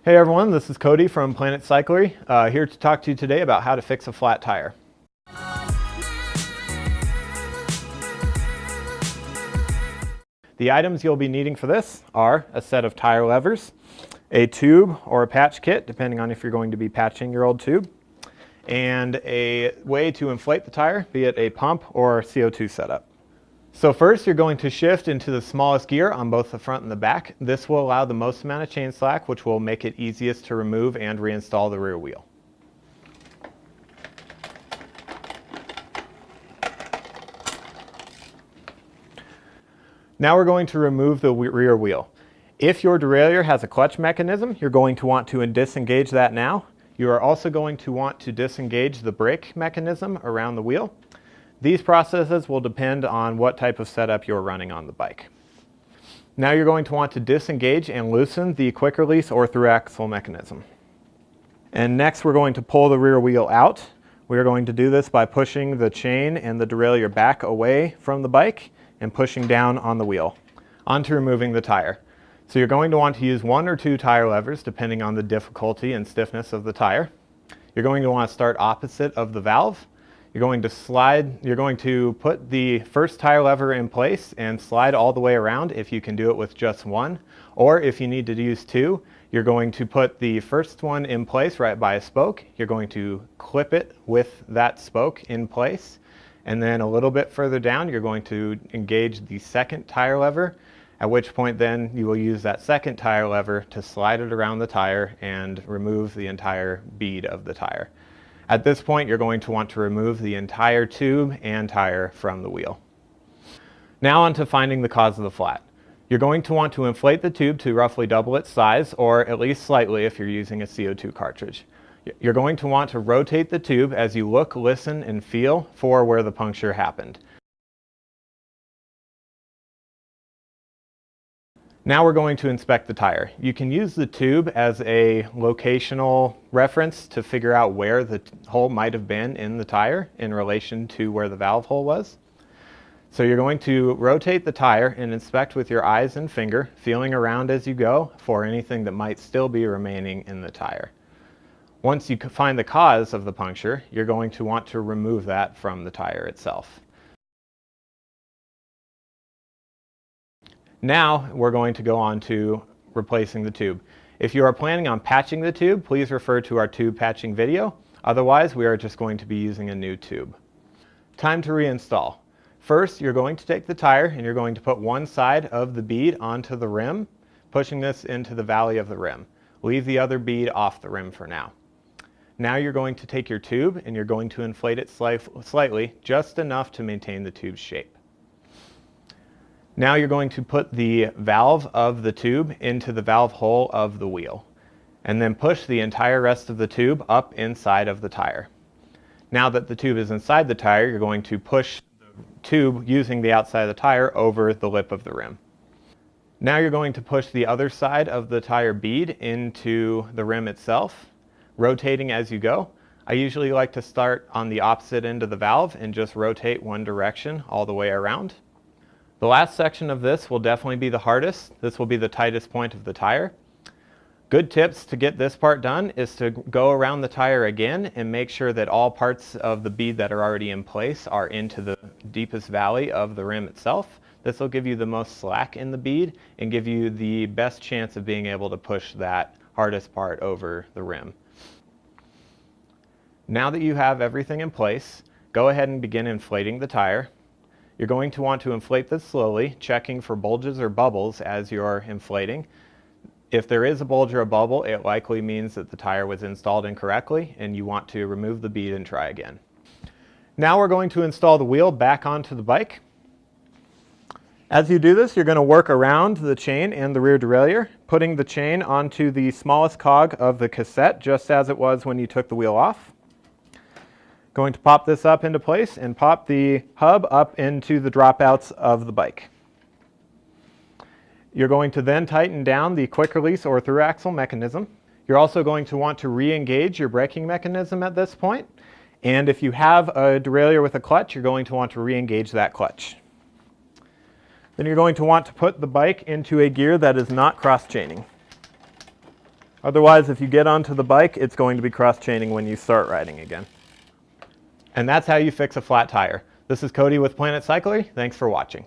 Hey everyone, this is Cody from Planet Cyclery, here to talk to you today about how to fix a flat tire. The items you'll be needing for this are a set of tire levers, a tube or a patch kit, depending on if you're going to be patching your old tube, and a way to inflate the tire, be it a pump or CO2 setup. So first, you're going to shift into the smallest gear on both the front and the back. This will allow the most amount of chain slack, which will make it easiest to remove and reinstall the rear wheel. Now we're going to remove the rear wheel. If your derailleur has a clutch mechanism, you're going to want to disengage that now. You are also going to want to disengage the brake mechanism around the wheel. These processes will depend on what type of setup you're running on the bike. Now you're going to want to disengage and loosen the quick release or through axle mechanism. And next we're going to pull the rear wheel out. We are going to do this by pushing the chain and the derailleur back away from the bike and pushing down on the wheel. On to removing the tire. So you're going to want to use 1 or 2 tire levers depending on the difficulty and stiffness of the tire. You're going to want to start opposite of the valve. You're going to put the first tire lever in place and slide all the way around if you can do it with just 1. Or if you need to use 2, you're going to put the first one in place right by a spoke. You're going to clip it with that spoke in place. And then a little bit further down, you're going to engage the second tire lever, at which point then you will use that second tire lever to slide it around the tire and remove the entire bead of the tire. At this point, you're going to want to remove the entire tube and tire from the wheel. Now on to finding the cause of the flat. You're going to want to inflate the tube to roughly double its size, or at least slightly if you're using a CO2 cartridge. You're going to want to rotate the tube as you look, listen, and feel for where the puncture happened. Now we're going to inspect the tire. You can use the tube as a locational reference to figure out where the hole might have been in the tire in relation to where the valve hole was. So you're going to rotate the tire and inspect with your eyes and finger, feeling around as you go for anything that might still be remaining in the tire. Once you find the cause of the puncture, you're going to want to remove that from the tire itself. Now we're going to go on to replacing the tube. If you are planning on patching the tube, please refer to our tube patching video. Otherwise, we are just going to be using a new tube. Time to reinstall. First, you're going to take the tire and you're going to put one side of the bead onto the rim, pushing this into the valley of the rim. Leave the other bead off the rim for now. Now you're going to take your tube and you're going to inflate it slightly, just enough to maintain the tube's shape. Now you're going to put the valve of the tube into the valve hole of the wheel, and then push the entire rest of the tube up inside of the tire. Now that the tube is inside the tire, you're going to push the tube using the outside of the tire over the lip of the rim. Now you're going to push the other side of the tire bead into the rim itself, rotating as you go. I usually like to start on the opposite end of the valve and just rotate one direction all the way around. The last section of this will definitely be the hardest. This will be the tightest point of the tire. Good tips to get this part done is to go around the tire again and make sure that all parts of the bead that are already in place are into the deepest valley of the rim itself. This will give you the most slack in the bead and give you the best chance of being able to push that hardest part over the rim. Now that you have everything in place, go ahead and begin inflating the tire. You're going to want to inflate this slowly, checking for bulges or bubbles as you're inflating. If there is a bulge or a bubble, it likely means that the tire was installed incorrectly and you want to remove the bead and try again. Now we're going to install the wheel back onto the bike. As you do this, you're going to work around the chain and the rear derailleur, putting the chain onto the smallest cog of the cassette, just as it was when you took the wheel off. Going to pop this up into place and pop the hub up into the dropouts of the bike. You're going to then tighten down the quick release or through axle mechanism. You're also going to want to re-engage your braking mechanism at this point. And if you have a derailleur with a clutch, you're going to want to re-engage that clutch. Then you're going to want to put the bike into a gear that is not cross-chaining. Otherwise, if you get onto the bike, it's going to be cross-chaining when you start riding again. And that's how you fix a flat tire. This is Cody with Planet Cyclery. Thanks for watching.